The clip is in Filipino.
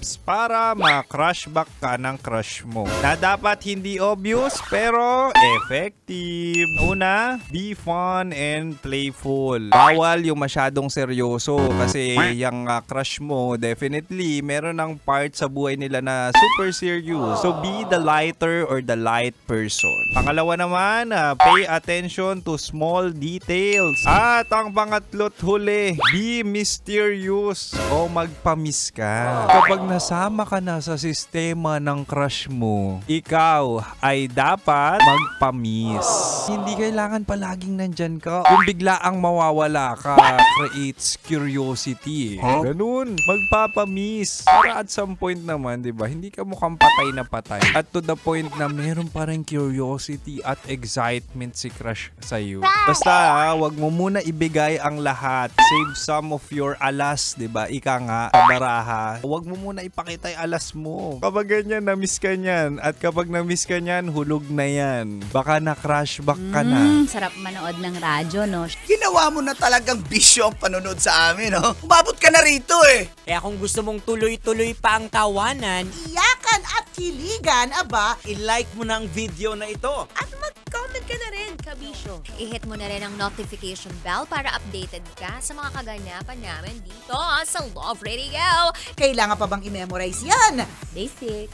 tips para ma-crush back ka ng crush mo na dapat hindi obvious pero effective. Una, be fun and playful. Bawal yung masyadong seryoso kasi yung crush mo definitely meron ng part sa buhay nila na super serious. So be the lighter or the light person. Pangalawa naman, pay attention to small details. At ang pangatlo't huli, be mysterious o magpa-miss ka. Kapag nasama ka na sa sistema ng crush mo, ikaw ay dapat magpa-miss. Hindi kailangan palaging nandyan ka. Kung bigla ang mawawala ka, creates curiosity. Ganun, magpapa-miss. Para at some point naman, di ba, hindi ka mukhang patay na patay. At to the point na meron pa rin curiosity at excitement si crush sa'yo. Basta, wag mo muna ibigay ang lahat. Save some of your alas, di ba? Ika nga, baraha. Wag mo muna ipakita yung alas mo. Kapag ganyan, na-miss ka niyan. At kapag na-miss ka niyan, hulog na yan. Baka na-crush back ka na. Sarap manood ng radyo, no? Ginawa mo na talagang bisyo ang panonood sa amin, no? Umabot ka na rito eh. Kaya kung gusto mong tuloy-tuloy pa ang tawanan, Iyakan at kiligan, aba, i-like mo na ang video na ito. at mag-comment ka na rin, kabisyo. I-hit mo na rin ang notification bell para updated ka sa mga kaganapan namin dito sa Love Radio. Kailangan pa bang i-memorize yan? Basic.